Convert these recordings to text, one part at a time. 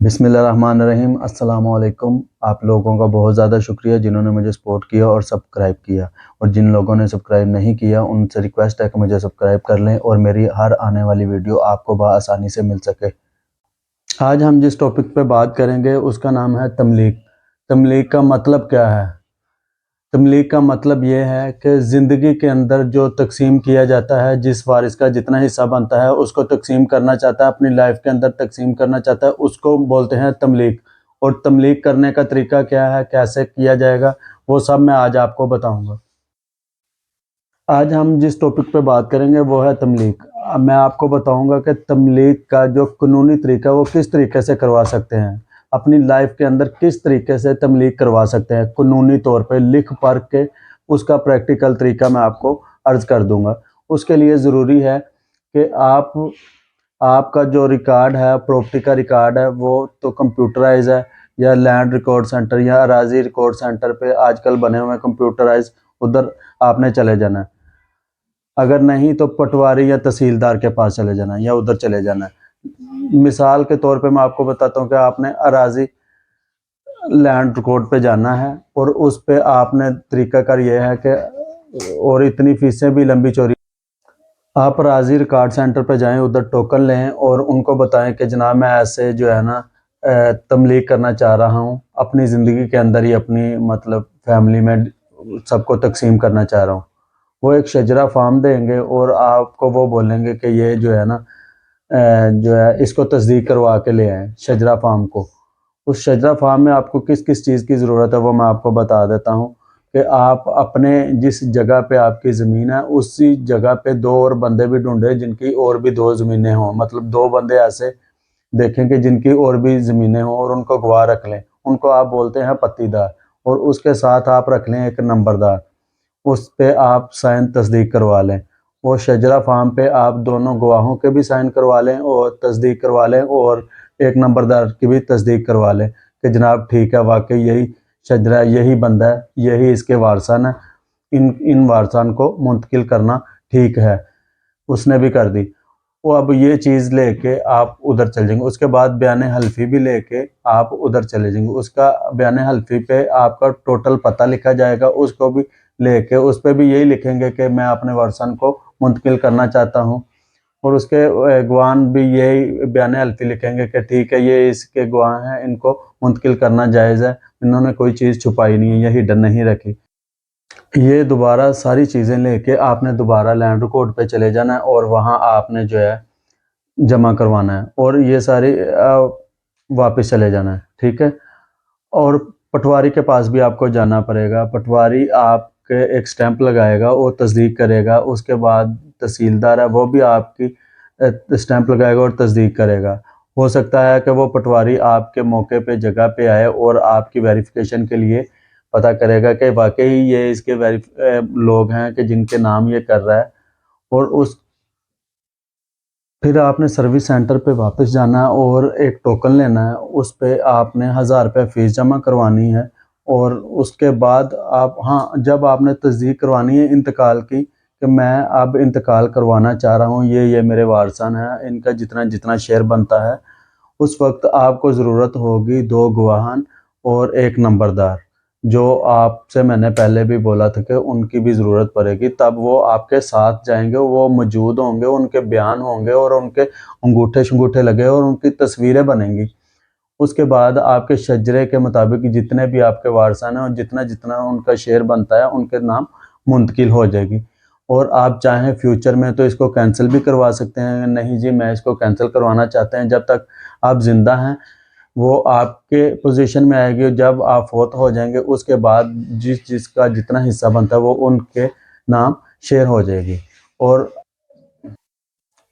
بسم اللہ الرحمن الرحیم۔ السلام علیکم۔ آپ لوگوں کا بہت زیادہ شکریہ جنہوں نے مجھے سپورٹ کیا اور سبسکرائب کیا، اور جن لوگوں نے سبسکرائب نہیں کیا ان سے ریکویسٹ ہے کہ مجھے سبسکرائب کر لیں اور میری ہر آنے والی ویڈیو آپ کو بآسانی سے مل سکے۔ آج ہم جس ٹاپک پہ بات کریں گے اس کا نام ہے تملیک۔ تملیک کا مطلب کیا ہے؟ تملیک کا مطلب یہ ہے کہ زندگی کے اندر جو تقسیم کیا جاتا ہے، جس وارث کا جتنا حصہ بنتا ہے اس کو تقسیم کرنا چاہتا ہے، اپنی لائف کے اندر تقسیم کرنا چاہتا ہے، اس کو بولتے ہیں تملیک۔ اور تملیک کرنے کا طریقہ کیا ہے، کیسے کیا جائے گا، وہ سب میں آج آپ کو بتاؤں گا۔ آج ہم جس ٹاپک پہ بات کریں گے وہ ہے تملیک۔ میں آپ کو بتاؤں گا کہ تملیک کا جو قانونی طریقہ وہ کس طریقے سے کروا سکتے ہیں، اپنی لائف کے اندر کس طریقے سے تملیک کروا سکتے ہیں قانونی طور پہ لکھ پڑھ کے، اس کا پریکٹیکل طریقہ میں آپ کو عرض کر دوں گا۔ اس کے لیے ضروری ہے کہ آپ کا جو ریکارڈ ہے، پراپرٹی کا ریکارڈ ہے، وہ تو کمپیوٹرائز ہے، یا لینڈ ریکارڈ سینٹر یا اراضی ریکارڈ سینٹر پہ آج کل بنے ہوئے کمپیوٹرائز، ادھر آپ نے چلے جانا ہے۔ اگر نہیں تو پٹواری یا تحصیلدار کے پاس چلے جانا ہے یا ادھر چلے جانا ہے۔ مثال کے طور پہ میں آپ کو بتاتا ہوں کہ آپ نے اراضی لینڈ ریکارڈ پہ جانا ہے، اور اس پہ آپ نے طریقہ کار یہ ہے کہ، اور اتنی فیسیں بھی لمبی چوڑی، آپ اراضی ریکارڈ سینٹر پہ جائیں، ادھر ٹوکن لیں اور ان کو بتائیں کہ جناب میں ایسے جو ہے نا تملیک کرنا چاہ رہا ہوں، اپنی زندگی کے اندر ہی اپنی مطلب فیملی میں سب کو تقسیم کرنا چاہ رہا ہوں۔ وہ ایک شجرہ فارم دیں گے اور آپ کو وہ بولیں گے کہ یہ جو ہے نا جو ہے اس کو تصدیق کروا کے لے آئیں شجرہ فارم کو۔ اس شجرہ فارم میں آپ کو کس کس چیز کی ضرورت ہے وہ میں آپ کو بتا دیتا ہوں کہ آپ اپنے جس جگہ پہ آپ کی زمین ہے اسی جگہ پہ دو اور بندے بھی ڈھونڈیں جن کی اور بھی دو زمینیں ہوں، مطلب دو بندے ایسے دیکھیں کہ جن کی اور بھی زمینیں ہوں، اور ان کو گواہ رکھ لیں۔ ان کو آپ بولتے ہیں پتی دار، اور اس کے ساتھ آپ رکھ لیں ایک نمبردار، اس پہ آپ سائن تصدیق کروا لیں۔ وہ شجرہ فارم پہ آپ دونوں گواہوں کے بھی سائن کروا لیں اور تصدیق کروا لیں، اور ایک نمبردار کی بھی تصدیق کروا لیں کہ جناب ٹھیک ہے، واقعی یہی شجرہ، یہی بندہ ہے، یہی اس کے وارثان ہیں، ان وارثان کو منتقل کرنا ٹھیک ہے۔ اس نے بھی کر دی۔ وہ اب یہ چیز لے کے آپ ادھر چل جائیں گے۔ اس کے بعد بیان حلفی بھی لے کے آپ ادھر چلے جائیں گے۔ اس کا بیان حلفی پہ آپ کا ٹوٹل پتہ لکھا جائے گا، اس کو بھی لے کے اس پہ بھی یہی لکھیں گے کہ میں اپنے وارثان کو منتقل کرنا چاہتا ہوں، اور اس کے گواہان بھی یہی بیان حلفی لکھیں گے کہ ٹھیک ہے یہ اس کے گواہ ہیں، ان کو منتقل کرنا جائز ہے، انہوں نے کوئی چیز چھپائی نہیں ہے یا ہڈن نہیں رکھی۔ یہ دوبارہ ساری چیزیں لے کے آپ نے دوبارہ لینڈ ریکارڈ پہ چلے جانا ہے، اور وہاں آپ نے جو ہے جمع کروانا ہے، اور یہ ساری واپس چلے جانا ہے، ٹھیک ہے۔ اور پٹواری کے پاس بھی آپ کو جانا پڑے گا۔ پٹواری آپ کے ایک سٹیمپ لگائے گا اور تصدیق کرے گا۔ اس کے بعد تحصیلدار ہے، وہ بھی آپ کی سٹیمپ لگائے گا اور تصدیق کرے گا۔ ہو سکتا ہے کہ وہ پٹواری آپ کے موقع پہ جگہ پہ آئے اور آپ کی ویریفیکیشن کے لیے پتہ کرے گا کہ واقعی یہ اس کے لوگ ہیں کہ جن کے نام یہ کر رہا ہے، اور پھر آپ نے سروس سینٹر پہ واپس جانا ہے اور ایک ٹوکن لینا ہے، اس پہ آپ نے 1000 روپے فیس جمع کروانی ہے۔ اور اس کے بعد جب آپ نے تصدیق کروانی ہے انتقال کی کہ میں اب انتقال کروانا چاہ رہا ہوں، یہ میرے وارثان ہیں، ان کا جتنا جتنا شیئر بنتا ہے، اس وقت آپ کو ضرورت ہوگی 2 گواہان اور ایک نمبردار، جو آپ سے میں نے پہلے بھی بولا تھا کہ ان کی بھی ضرورت پڑے گی۔ تب وہ آپ کے ساتھ جائیں گے، وہ موجود ہوں گے، ان کے بیان ہوں گے، اور ان کے انگوٹھے شنگوٹھے لگے اور ان کی تصویریں بنیں گی۔ اس کے بعد آپ کے شجرے کے مطابق جتنے بھی آپ کے وارثان ہیں اور جتنا جتنا ان کا شیئر بنتا ہے ان کے نام منتقل ہو جائے گی۔ اور آپ چاہیں فیوچر میں تو اس کو کینسل بھی کروا سکتے ہیں، نہیں جی میں اس کو کینسل کروانا چاہتے ہیں، جب تک آپ زندہ ہیں وہ آپ کے پوزیشن میں آئے گی، جب آپ فوت ہو جائیں گے اس کے بعد جس کا جتنا حصہ بنتا ہے وہ ان کے نام شیئر ہو جائے گی۔ اور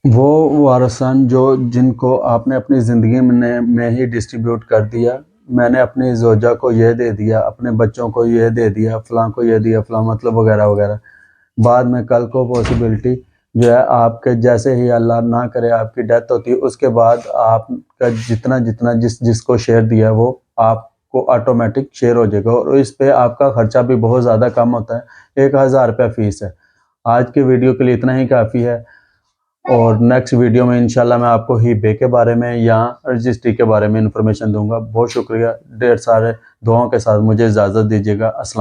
وہ وارثان جن کو آپ نے اپنی زندگی میں ہی ڈسٹریبیوٹ کر دیا، میں نے اپنی زوجہ کو یہ دے دیا، اپنے بچوں کو یہ دے دیا، فلاں کو یہ دیا، فلاں مطلب وغیرہ وغیرہ، بعد میں کل کو پاسبلٹی جو ہے آپ کے جیسے ہی اللہ نہ کرے آپ کی ڈیتھ ہوتی ہے، اس کے بعد آپ کا جتنا جتنا جس کو شیئر دیا وہ آپ کو آٹومیٹک شیئر ہو جائے گا، اور اس پہ آپ کا خرچہ بھی بہت زیادہ کم ہوتا ہے، 1000 روپے فیس ہے۔ آج کی ویڈیو کے لیے اتنا ہی کافی ہے۔ اور نیکسٹ ویڈیو میں انشاءاللہ میں آپ کو ہی بے کے بارے میں یا رجسٹری کے بارے میں انفارمیشن دوں گا۔ بہت شکریہ، ڈھیر سارے دعاؤں کے ساتھ مجھے اجازت دیجیے گا۔ السلام